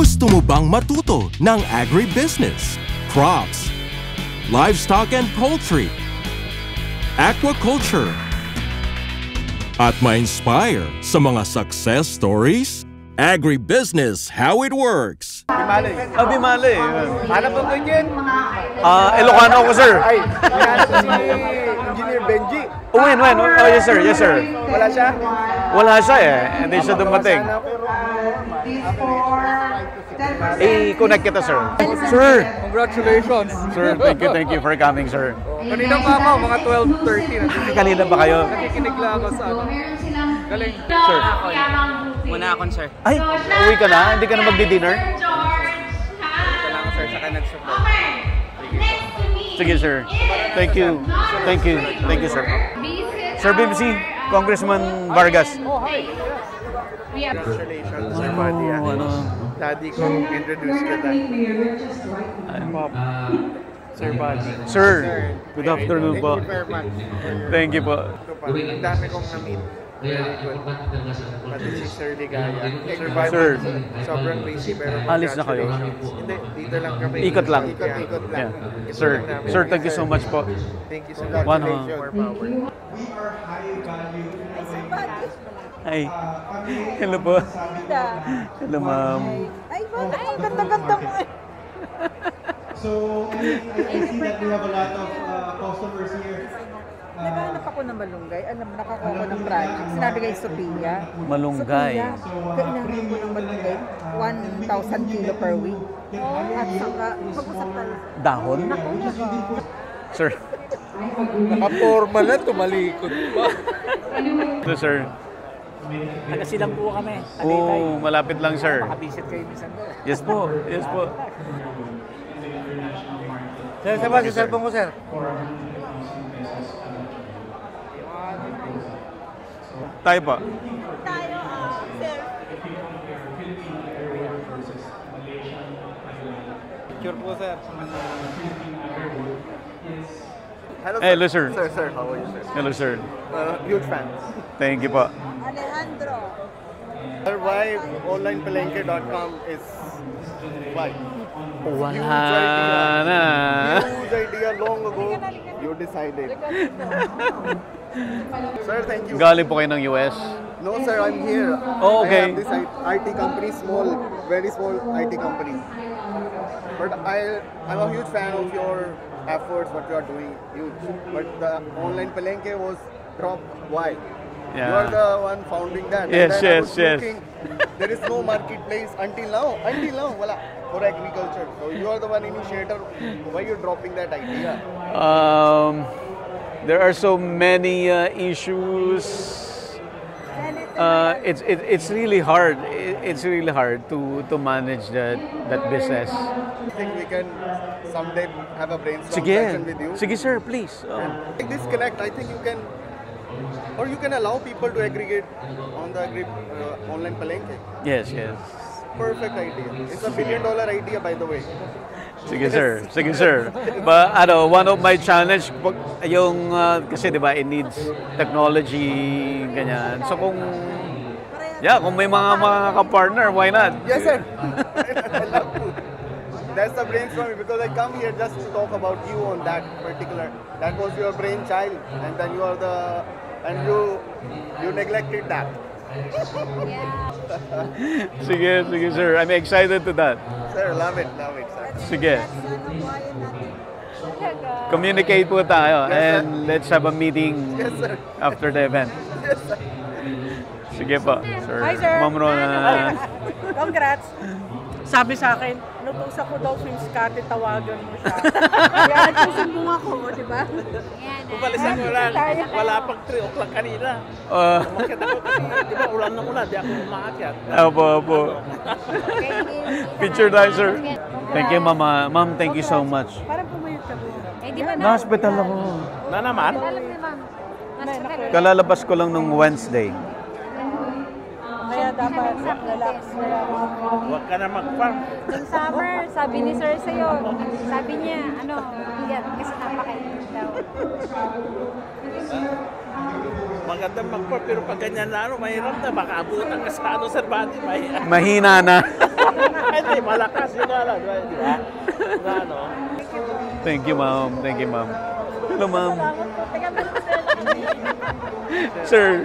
Gusto mo bang matuto ng agribusiness, crops, livestock and poultry, aquaculture, at ma-inspire sa mga success stories? Agribusiness, how it works. Bimali. Bimali. Hanap mo ko yun? Ilocano ako, sir. Ay, hanap ko si Engineer Benji. When? Oh, yes, sir. Yes, sir. Wala siya? Wala siya eh. Hindi siya dumating. Connect kita, sir. Sir! Congratulations. Sir, thank you for coming, sir. Kanina pa ako, mga 12:30. Kanina ba kayo? Nakikinig lang ako sa ano. Galing. Sir. Muna akon, sir. Ay, uwi ka na? Hindi ka na magdi-dinner? Kailangan sir, saka nag-support. Sige, sir. Thank you, sir. Sir BBC, Congressman Vargas. Congratulations, Sir Buddy. Daddy ko introduce kita. Sir Buddy. Sir, good afternoon po. Thank you very much. Thank you po. Ang dami kong na-meet. Very good. Pati si Sir Ligaya. Sir Buddy, Sir. sobrang busy pero Alis na kayo? Hindi, dito lang kami. Ikot lang. Ikot lang. Yeah. Sir, thank you so much po. Thank you so much. More power. Ay, hello po. Hello, ma'am. Ay, ganda-ganda mo eh. So, I see that we have a lot of customers here. Naghanap ako ng malunggay. Alam mo, nakakuha ko ng project. Sinabi kay Sophia. Malunggay. Sophia, kailangan ko ng malunggay. 1,000 kilo per week. At saka, mag-usap tayo. Dahon? Sir. Naka-forma na, tumalikod pa. Hello, sir. Taga-silang po kami. Oo, malapit lang, sir. Makabisit kayo minsan doon. Yes po, yes po. Sir, sa cellphone ko, sir. Tayo po. Tayo, sir. Picture po, sir. Hello, sir. Hello, sir. Sir, how are you, sir? Hello, sir. Huge fan. Thank you po. Alejandro. Sir, why onlinepalenque.com is why? Wala na. Huge idea long ago, you decided. Sir, thank you. Galing po kayo ng US? No, sir, I'm here. Oh, okay. I have this IT company, very small IT company. But I'm a huge fan of your efforts, what you are doing, huge. But the online Palenque was dropped. Why? Yeah. You are the one founding that. Yes, and then I was yes. thinking, there is no marketplace until now, wala, for agriculture. So you are the one initiator. Why you're dropping that idea? There are so many issues. It's really hard. It's really hard to manage that business. I think we can someday have a brainstorm Sige. session with you. Sige, sir, please. Like this connect, I think you can, or you can allow people to aggregate on the online Palenque. Yes. Perfect idea. It's $1 billion idea, by the way. Sige, sir. But one of my challenge yung kasi 'di ba it needs technology ganyan. So kung may mga ka-partner, why not? Yes, sir. I love to. That's the brainstorming because I come here just to talk about you on that particular. That was your brainchild, and then you neglected that. Sige, sir. I'm excited to that. Sir, love it, sir. Sige. Communicate po tayo and let's have a meeting Yes, sir. after the event. Yes, sir. Sige po, sir. Hi, sir. Ma'am Rona. Congrats. Sabi sa akin, nutusan ko daw swim Scotty, tawagan mo siya. Kaya nagsusumbong ako, di ba? Pupalisan mo lang. Wala pang 3 o'clock kanina. Umakyat ako kasi, di ba, ulan, di ako umaakyat. Opo. Picture tayo, sir. Thank you, mama. Ma'am, thank you so much. Parang pumayot ka mo. Di ba na? Na-hospital ako. Na naman? Alam ni ma'am. Hospital. Kalalabas ko lang nung Wednesday. Kaya dapat relax. Huwag ka na mag-farm. Nung summer, sabi ni sir sa'yo, sabi niya, bigat kasi napakainit daw. Maganda mag-farm, pero pag ganyan na mahirap na. Baka abutan ka sa sir Buddy. Mahina na. Hindi, Kasi malakas yun ala, di ba? Na ano? Thank you, ma'am. Thank you, ma'am. Hello, ma'am. Sir,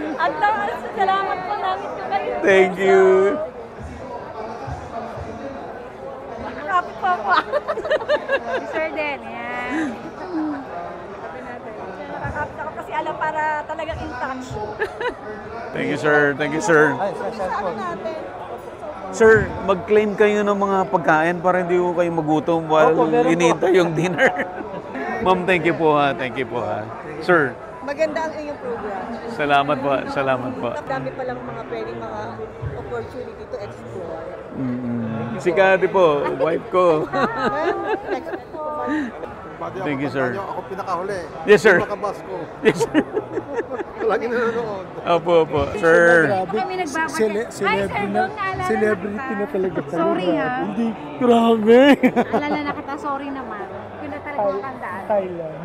Salamat po namin ko kayo. thank you. Nakakapit po ako. Sir din, yan. Nakakapit ako kasi alam para talagang in touch. Thank you, sir. Thank you, sir. Sir, mag-claim kayo ng mga pagkain para hindi ko kayo magutom while hinihintay yung dinner. Ma'am, thank you po ha. Thank you po ha. Sir, Maganda ang iyong program. salamat po. Salamat po. Dami pa lang mga pwedeng mga opportunity to explore. Si Kati po, wife ko. Thank you, sir. Ako pinakahuli. Yes, sir. Makabas ko. Yes, sir. Lagi nanonood. Opo, opo. Sir, Kami nagbabalik. Hi, sir, doon naalala Celebrity na talaga tayo. Sorry, ha. Hindi, grabe. Alala na kita, sorry naman. Yun na talaga makandaan. Thailand.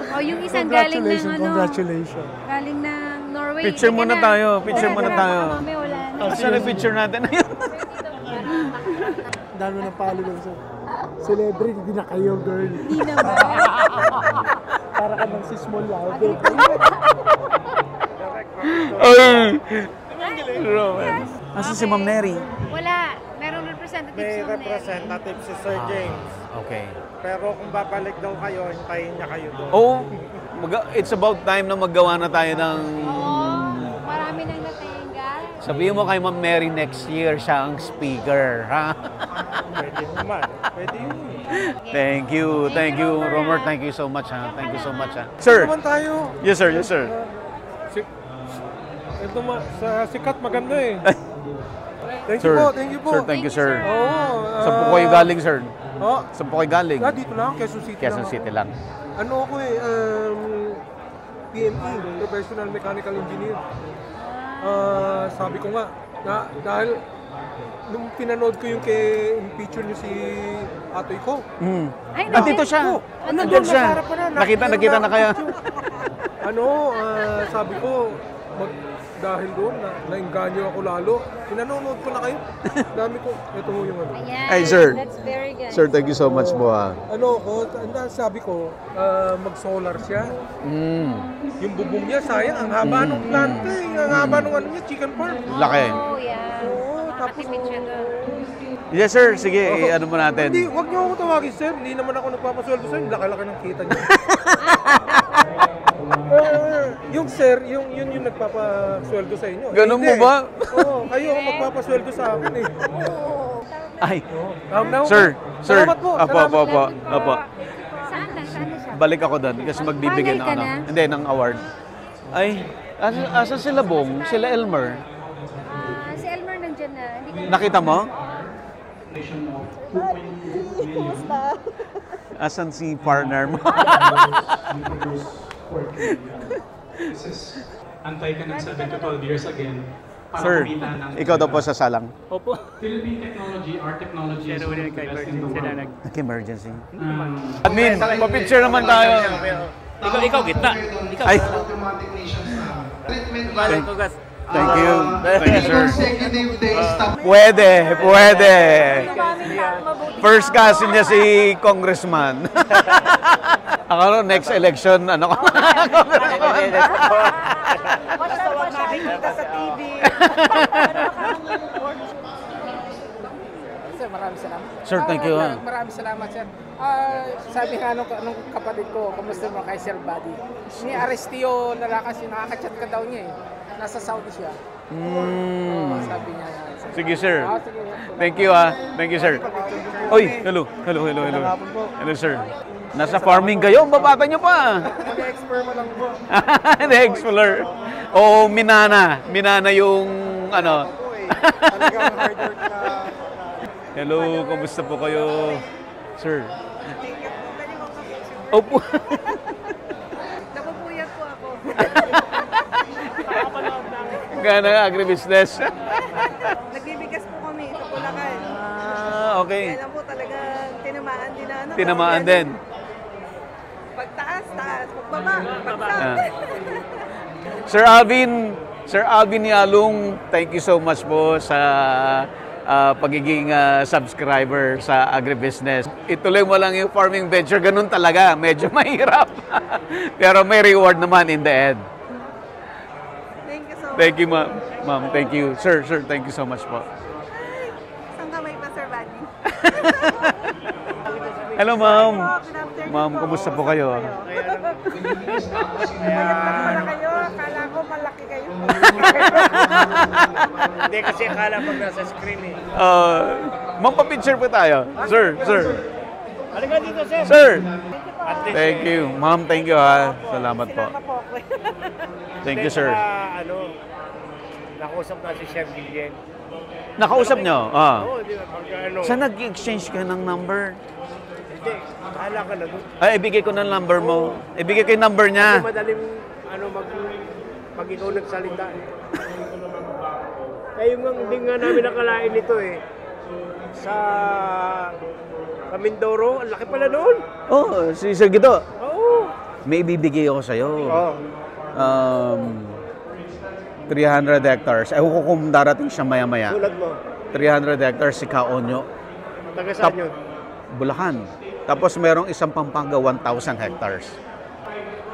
O, yung isang galing ng ano, Congratulations. galing ng Norway. Picture muna Teka na. tayo, picture muna Tara, tayo. baka mamaya wala na. saan yung picture natin? Dami ng followers. Celebrity, hindi na kayo, girl. Hindi naman. Para ka ng si Small Laude. Ay! Roman. Asa si Ma'am Neri? Wala. Merong representative May sa Neri. representative si Sir James. Okay. Pero kung babalik daw kayo, hintayin niya kayo doon. Oh, it's about time na maggawa na tayo ng... Marami nang natinggal. Sabihin mo kay Ma'am Mary next year siya ang speaker, ha? Pwede naman. Pwede yun. Thank you, Romer. Thank you so much, ha? Thank you so much, ha? Sir! Naman tayo. Yes, sir. Yes, sir. Ito sa sikat maganda eh. Thank Sir. you po, thank you po. Sir, thank you, sir. Oo. Saan po kayo galing, sir? Oh, Saan po kayo galing? dito lang, Quezon City Quezon lang. City lang. Ano ako eh, PME, Professional Mechanical Engineer. Sabi ko nga, dahil nung pinanood ko yung picture niyo si atoy ko. Ay, Nandito siya. Nandito siya. Nakita na kaya. Sabi ko, dahil doon, nainganyo ako lalo. Pinanonood ko na kayo. Dami ko, ito mo yung ano. Ayan. Ay, sir. That's very good. Sir, thank you so much po, ha? Sabi ko, mag-solar siya. Yung bubong niya, sayang. Ang haba nung plant eh. Ang haba nung ano niya, chicken farm. Laki. Oh, yeah. Oo, tapos Nakatipid siya doon. Yes, sir. Sige, ano mo natin? Hindi, wag niyo ako tawagin, sir. Hindi naman ako nagpapasweldo sa'yo. Laki-laki ng kita niyo. Yung sir, yun yung nagpapasweldo sa inyo. Ganun mo Hindi. ba? Oo, kayo ang magpapasweldo sa akin eh. Ay, Now, sir. Salamat po. Apo. Saan na siya? Balik ako doon kasi magbibigay ng Bagay ka ano. na? Hindi, ng award. Ay, asa sila Bong? Sila Elmer? Si Elmer nandyan na. Hindi ko Nakita mo? Asan si partner mo? Antay ka ng 7 to 12 years again para Sir, kumita ng... ikaw daw po sa salang. Opo. Philippine technology, our technology is one of the best in the world. Nag-emergency. Admin, pa-picture naman tayo. Ikaw gitna. Ikaw. Ay, Balik ko, gas. thank you. Thank you, sir. Pwede. First cousin niya si Congressman. Ako next election, ano ko? Nakikita sa TV. Sir, maraming salamat. Sir, thank you. Maraming salamat, sir. Sabi nga nung kapatid ko, kumusta mo kay Sir Buddy? Ni Arestio Narakas, yung nakaka-chat ka daw niya eh. Nasa Saudi siya. Sabi niya. Sige, sir. Sige. Thank you, Thank you, sir. Oy, hello. Hello, sir. Nasa farming kayo, babata nyo pa. Mag-expert mo lang po. Explorer. Oo, Minana. Minana yung ano. Talagang hard work na. Hello, kumusta po kayo? Sir. Opo. Napupuyat po ako. Gana agribusiness. Nagbibigas po kami sa Bulacan. Okay. Kaya lang po talaga tinamaan din na ano. Tinamaan din. Pagtaas, taas. Pagbaba, pagsab. Sir Alvin Yalong, thank you so much po sa pagiging subscriber sa agribusiness. Ituloy mo lang yung farming venture, ganun talaga. Medyo mahirap. Pero may reward naman in the end. Thank you so much. Thank you, ma'am. Ma'am, thank you. Sir, thank you so much po. Saan kamay pa, Sir Buddy? Hello, ma'am. Ma'am, kumusta po kayo? Pala kayo, akala ko malaki kayo. Hindi kasi akala pag nasa screen eh. Ma'am, pa-picture po tayo. Sir. Halika dito, sir. Sir! Thank you. Ma'am, thank you ha. Salamat po. Thank you, sir. Nakausap na si Chef Guillen. Nakausap nyo? Oo, di ba? Pag Saan nag-exchange ka ng number? Hindi, bahala ka na doon. Ay, ibigay ko ng number mo. Ibigay ko yung number niya. Hindi madaling, pag ikaw nagsalita. Kaya hindi nga namin nakalain ito eh. Sa Mindoro, ang laki pala noon. Oh, si Sir Guido. Oo. May ibibigay ako sa'yo. Oo. 300 hectares. Ewan ko kung darating siya maya-maya. Tulad mo. 300 hectares si Kaonyo. Taga saan yun? Bulacan. Tapos merong isang Pampanga 1,000 hectares.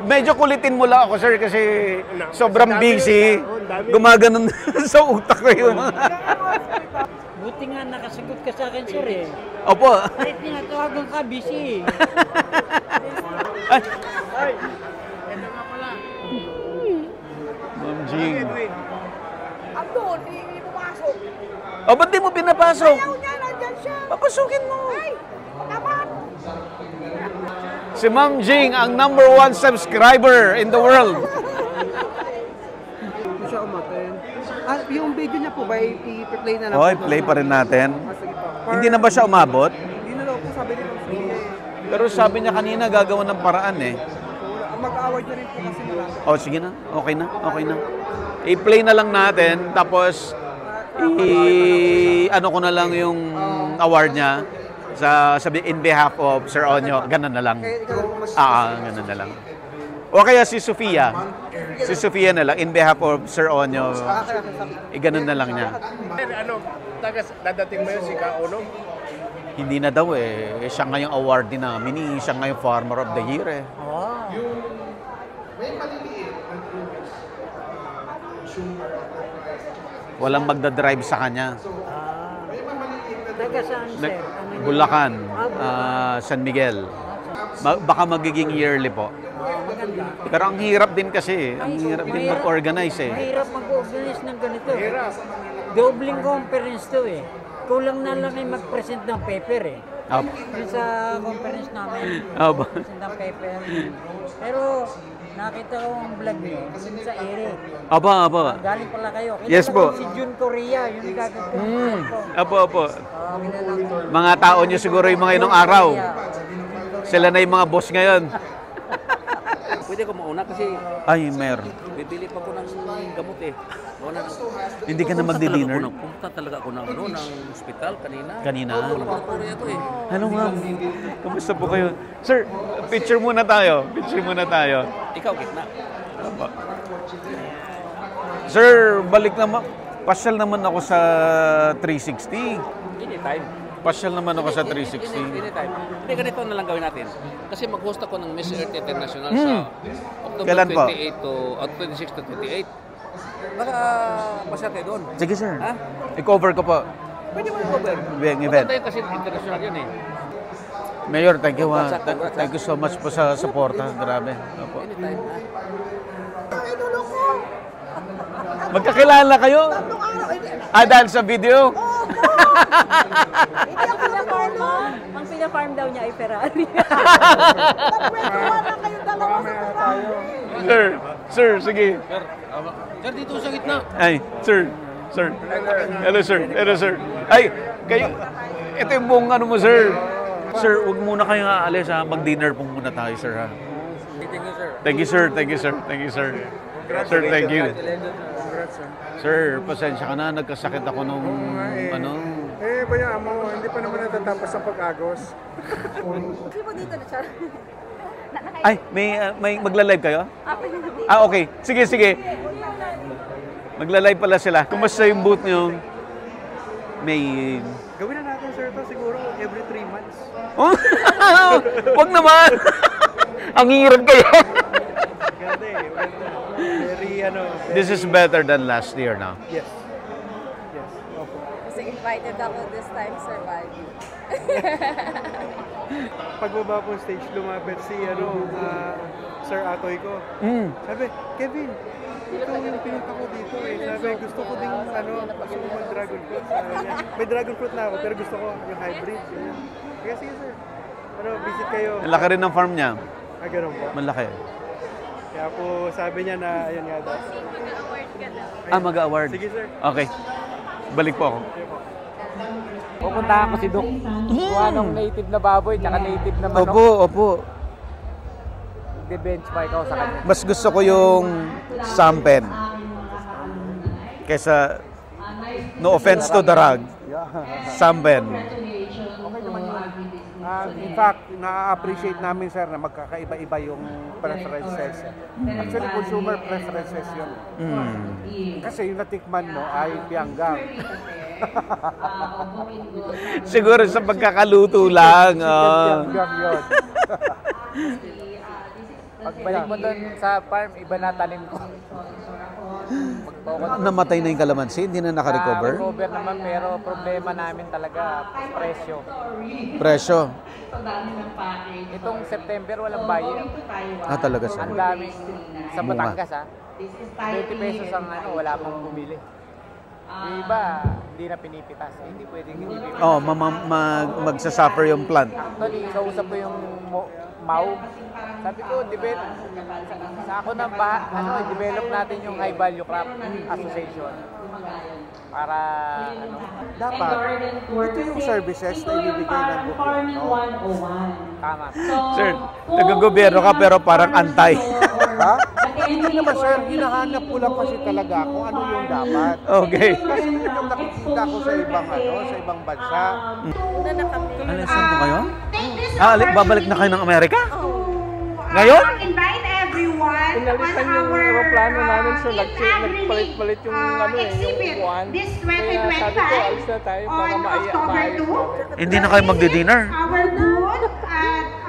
Medyo kulitin mo lang ako, sir, kasi sobrang busy. Gumaganon sa utak ko yung mga... Buti nga nakasagot ka sa akin, sir eh. Opo. Kahit tinatawagan ka, busy. Ay! Ito nga pala. Ma'am Jing. Andun, hindi pumasok. O, ba't di mo pinapasok? Ayaw niya, nandyan siya. Papasukin mo. Ay, naman. Si Ma'am Jing, ang #1 subscriber in the world. Hindi siya umaten. Yung video niya po ba, i-play na lang? Hoy, play pa rin natin. Sige po. Hindi na ba siya umabot? Hindi na daw po, sabi ni Ma'am Jing. Pero sabi niya kanina gagawa ng paraan eh. Mag-award na rin po kasi malapit. Oh, sige na. Okay na. Okay na. I-play na lang natin, tapos ano ko na lang yung award niya sabi in behalf of Sir Onyo. Ganun na lang. Ganun na lang. O kaya si Sofia. Si Sofia na lang in behalf of Sir Onyo. Ganun na lang niya. Dadating mo yun si Kaono? Hindi na daw eh. Siya ngayong awardee namin. Siya ngayong Farmer of the Year eh. Walang magdadrive sa kanya. Taga saan, sir? Bulacan, San Miguel. Baka magiging yearly po. Maganda. Pero ang hirap din kasi. Ang hirap din mag-organize eh. Mahirap mag-organize ng ganito. Dobling conference to eh. Kulang na lang ay mag-present ng paper eh. Yung sa conference namin, present ng paper. Pero nakita ko ang vlog niyo sa Eric. Aba. Galing pala kayo. Yes po. Si June Korea, yung gagawin ko. Apo. Mga tao niyo siguro yung mga inong araw. Sila na yung mga boss ngayon. Pwede ko mauna kasi ay, meron. bibili pa ko ng gamot eh. Hindi ka na magdi-dinner? Pumunta talaga ako ng ospital kanina. Kanina? Laboratory ito eh. Hello ma'am. Kamusta po kayo? Sir, picture muna tayo. Ikaw, gitna. Sir, balik naman. Pasyal naman ako sa 360. Anytime. Pasyal naman ako sa 360. Anytime. Hindi, ganito na lang gawin natin. Kasi mag-host ako ng Miss Earth International sa October Kailan po? 28 to 26 to 28. Baka pasya tayo doon. Sige sir. Ha? I-cover ko po. Pwede mo i-cover. Event. Maganda yun kasi international yun eh. Mayor, thank you. Thank you so much po sa suporta. Grabe. Opo. Anytime ha. Magkakilala kayo? Dahil sa video? Ang pina-farm daw niya ay Ferrari. Sir, sige. Sir, dito sa gitna. Ay, sir. Hello, sir. Ay, kayo, ito yung buong ano mo, sir. Sir, huwag muna kayo aalis ha. Mag-dinner po muna tayo, sir ha. Thank you, sir. Sir, thank you. Sir, pasensya ka na. Nagkasakit ako nung bayaan mo. Hindi pa naman natatapos ang pag-agos. Hindi po dito na siya. Ay, may magla-live kayo? Okay. Sige. Magla-live pala sila. Kumusta yung booth niyo? may... Gawin na natin, sir, ito siguro every 3 months. Wag naman! Ang hirap kaya. Ganda eh. Very, This is better than last year now. Yes. Yes. Opo. Kasi invited ako this time, Sir Bobby. Pagbaba po stage, lumapit si Sir Atoy ko. Sabi, Kevin, ito yung pinunta ko dito eh. Sabi, gusto ko din gusto ko mag-dragon fruit. Sabi niya, may dragon fruit na ako, pero gusto ko yung hybrid. Kaya sige sir, visit kayo. Laki rin ng farm niya. Ganun po. Malaki. Kaya po sabi niya na, ayun nga daw. Mag-award. Sige sir. Okay. Balik po ako. Pupuntahan ko si Doc. Kung anong native na baboy, tsaka native na manok. Opo. De-benchmark ako sa kanya. Mas gusto ko yung sampen. Kesa, no offense to Darag, sampen. Okay naman yun. In fact, na-appreciate namin sir na magkakaiba-iba yung preferences. Actually, consumer preferences yun. Kasi yung natikman mo ay pianggang. Siguro sa pagkakaluto lang. Pianggang yun. Pagbalik mo doon sa farm, iba na tanim ko. Namatay na yung kalamansi, hindi na naka-recover? Recover naman, pero problema namin talaga, presyo. Itong September, walang buyer. Talaga siya. Ang daming sa Batangas, 20 pesos ang wala pang bumili. Yung iba, hindi na pinipitas. Hindi pwedeng hindi pinipitas. Magsasuffer yung plant. Actually, kausap ko yung MAU. Sabi ko, sa ako na develop natin yung High Value Crop Association. Para, dapat, ito yung services na ibibigay ng gobyerno. Tama. Sir, nag-gobyerno ka pero parang antay. Ha? Hindi naman sir, hinahanap ko lang kasi talaga kung ano yung dapat. Okay. Kasi yun yung nakikita ko sa ibang bansa. Alisan po kayo? Babalik na kayo ng Amerika? Ngayon? Invite everyone Pinalitan yung aeroplano namin sir, nagpalit-palit yung yung buwan. This Kaya sabi ko, alis na tayo para maayos namin. Hindi na kayo magdi-dinner?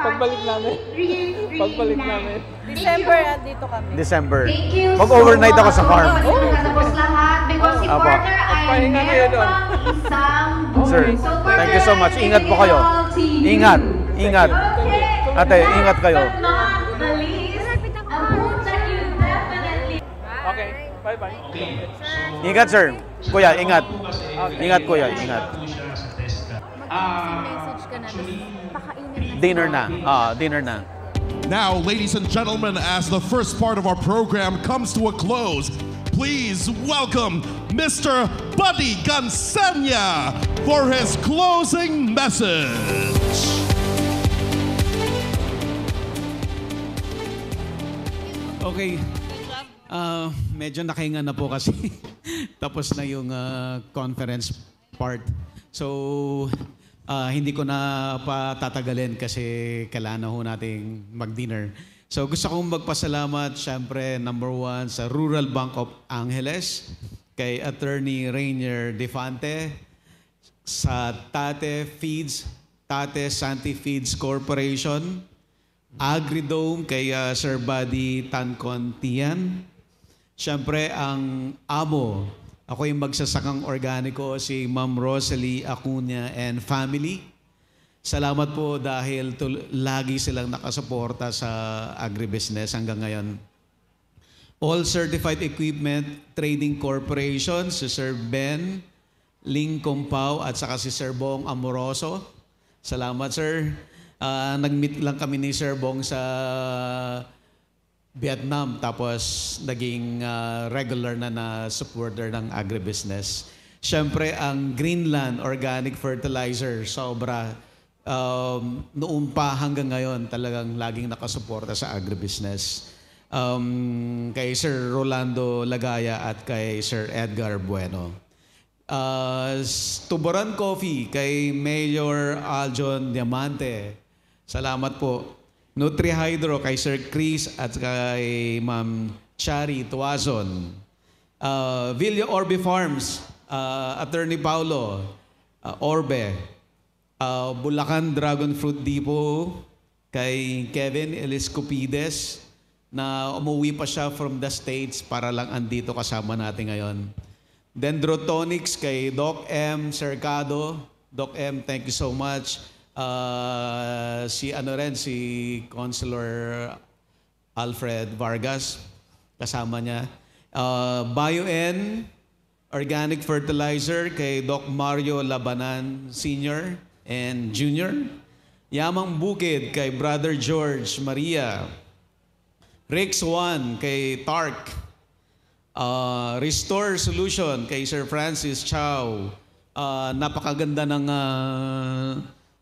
Pagbalik namin. December, andito kami. December. Mag-overnight ako sa farm. Pahinga kayo doon. Sir, thank you so much. Ingat po kayo. Ingat. Ate, ingat kayo. Okay, bye-bye. Ingat, sir. Kuya, ingat. Ingat, kuya. Ingat. Dinner na. Dinner na. Now, ladies and gentlemen, as the first part of our program comes to a close, please welcome Mr. Buddy Gansenya for his closing message. Okay. Medyo nakahinga na po kasi tapos na yung conference part. So, hindi ko na patatagalin kasi kailangan na ho nating mag-dinner. So, gusto kong magpasalamat, syempre, number 1, sa Rural Bank of Angeles, kay Attorney Rainier Defante, sa Tate Santi Feeds Corporation, Agridome kay Sir Buddy Tancontian. Siyempre, ang amo, ako yung magsasakang organiko, si Ma'am Rosalie Acuña and family. Salamat po dahil lagi silang nakasuporta sa agribusiness hanggang ngayon. All Certified Equipment Trading Corporation, si Sir Ben Ling Compao at saka si Sir Bong Amoroso. Salamat, sir. Nag-meet lang kami ni Sir Bong sa Vietnam tapos naging regular na supporter ng agribusiness. Siyempre, ang Greenland Organic Fertilizer, sobra. Noon pa hanggang ngayon, talagang laging nakasuporta sa agribusiness. Kay Sir Rolando Lagaya at kay Sir Edgar Bueno. Tuboran Coffee kay Mayor Aljon Diamante. Salamat po. Nutri-Hydro kay Sir Chris at kay Ma'am Chari Tuazon. Villa Orbe Farms, Attorney Paulo. Orbe, Bulacan Dragon Fruit Depot, kay Kevin Eliscopides, na umuwi pa siya from the States para lang andito kasama natin ngayon. Dendrotonics kay Doc M. Cercado. Doc M, thank you so much. Si Consular Alfred Vargas, kasama niya. BioN Organic Fertilizer kay Doc Mario Labanan Sr. and Jr. Yamang Bukid kay Brother George Maria. Rex 1 kay Tark. Restore Solution kay Sir Francis Chow. Napakaganda ng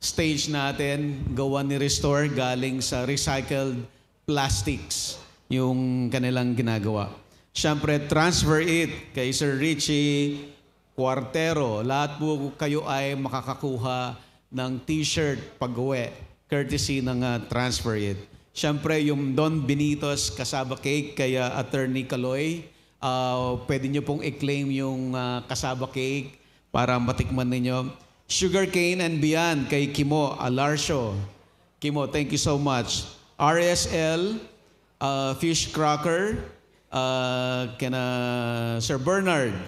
stage natin. Gawa ni Restore galing sa recycled plastics yung kanilang ginagawa. Siyempre, Transfer It kay Sir Richie Cuartero. Lahat po kayo ay makakakuha ng t-shirt pag-uwi, courtesy ng Transfer It. Siyempre, yung Don Benitos Kasaba Cake kay Attorney Caloy. Pwede nyo pong i-claim yung Kasaba Cake para matikman ninyo. Sugarcane and Beyond kay Kimo Alarcio. Kimo, thank you so much. RSL, Fish Cracker, kina Sir Bernard.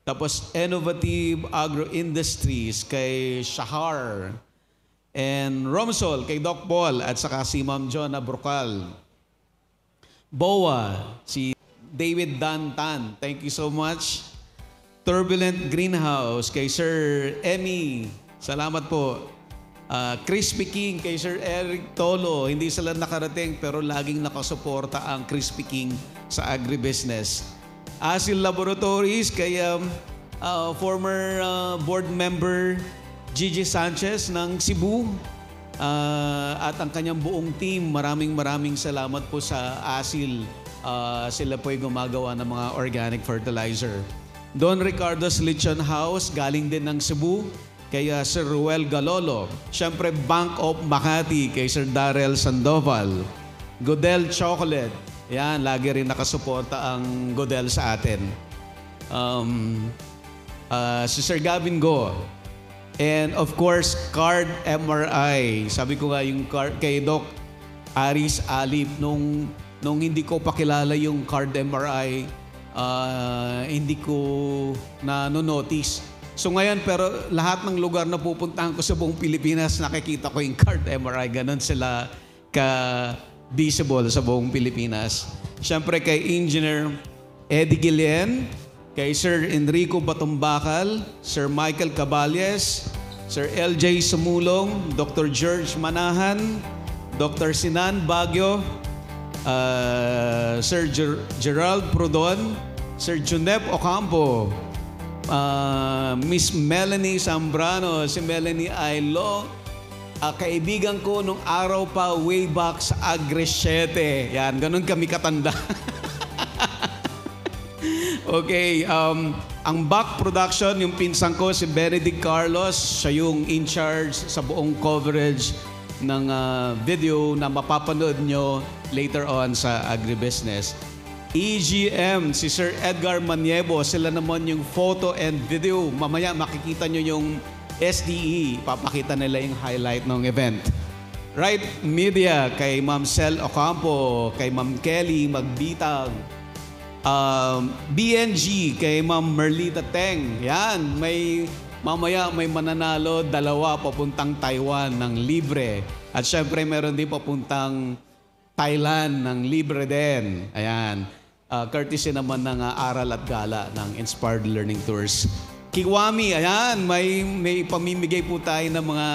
Tapos Innovative Agro Industries kay Shahar. And Romsol kay Doc Paul at saka si Ma'am Jonah Brocal. BOA, si David Dantan. Thank you so much. Turbulent Greenhouse kay Sir Emmy. Salamat po. Crispy King kay Sir Eric Tolo. Hindi sila nakarating pero laging nakasuporta ang Crispy King sa agribusiness. Asil Laboratories kay former board member Gigi Sanchez ng Cebu at ang kanyang buong team. Maraming salamat po sa Asil. Sila po ay gumagawa ng mga organic fertilizer. Don Ricardo's Lechon House, galing din ng Cebu, kay Sir Ruel Galolo. Siyempre, Bank of Makati, kay Sir Darrell Sandoval. Godel Chocolate, yan, lagi rin nakasuporta ang Godel sa atin. Si Sir Gavin Go. And of course, Card MRI. Sabi ko nga yung card kay Doc Aris Alip, nung hindi ko pakilala yung Card MRI, hindi ko na-notice. So ngayon, pero lahat ng lugar na pupuntahan ko sa buong Pilipinas, nakikita ko yung Card MRI. Ganon sila ka-visible sa buong Pilipinas. Siyempre kay Engineer Eddie Guillen, kay Sir Enrico Batumbakal, Sir Michael Caballes, Sir LJ Sumulong, Dr. George Manahan, Dr. Sinan Baguio, Sir Gerald Prudon, Sir Junep Ocampo, Miss Melanie Zambrano. Si Melanie ay kaibigan ko nung araw pa way back sa Agri 7. Yan, ganun kami katanda. Okay, ang back production, yung pinsan ko, si Benedict Carlos, siya yung in charge sa buong coverage ng video na mapapanood nyo later on sa agribusiness. EGM, si Sir Edgar Maniebo, sila naman yung photo and video. Mamaya makikita nyo yung SDE, papakita nila yung highlight ng event. Right Media, kay Ma'am Cel Ocampo, kay Ma'am Kelly Magbitag. BNG, kay Ma'am Merlita Teng. Yan, mamaya may mananalo, 2 papuntang Taiwan ng libre. At syempre meron din papuntang Thailand ng libre din. Ayan. Courtesy naman ng Aral at Gala ng Inspired Learning Tours. Kiwami, ayan, may pamimigay po tayo ng mga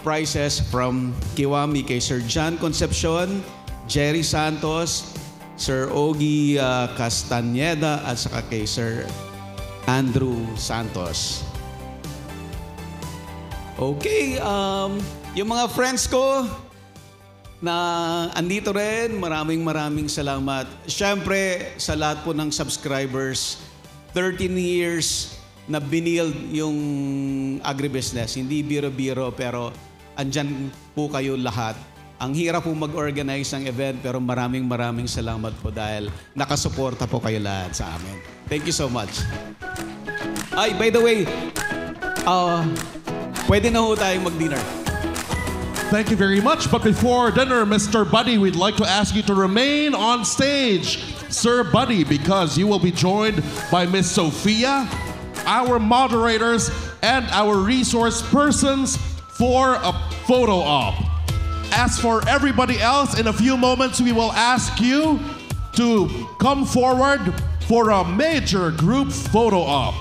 prizes from Kiwami kay Sir John Concepcion, Jerry Santos, Sir Ogie Castaneda at saka kay Sir Andrew Santos. Okay, yung mga friends ko na andito rin, maraming salamat. Siyempre, sa lahat po ng subscribers, 13 years na binild yung agribusiness. Hindi biro-biro, pero andyan po kayo lahat. Ang hirap po mag-organize ng event, pero maraming salamat po dahil nakasuporta po kayo lahat sa amin. Thank you so much. Ay, by the way, Pwede na ho tayong mag-dinner. Thank you very much. But before dinner, Mr. Buddy, we'd like to ask you to remain on stage, Sir Buddy, because you will be joined by Miss Sophia, our moderators, and our resource persons for a photo op. As for everybody else, in a few moments, we will ask you to come forward for a major group photo op.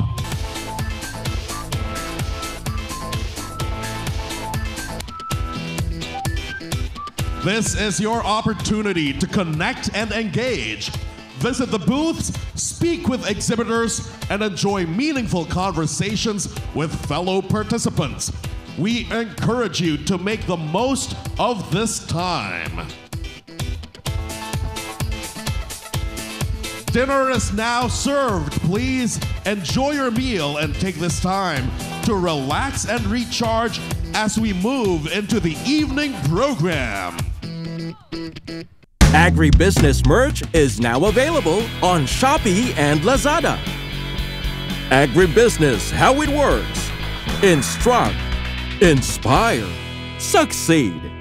This is your opportunity to connect and engage. Visit the booths, speak with exhibitors, and enjoy meaningful conversations with fellow participants. We encourage you to make the most of this time. Dinner is now served. Please enjoy your meal and take this time to relax and recharge as we move into the evening program. Agribusiness merch is now available on Shopee and Lazada. Agribusiness, how it works. Instruct, inspire, succeed.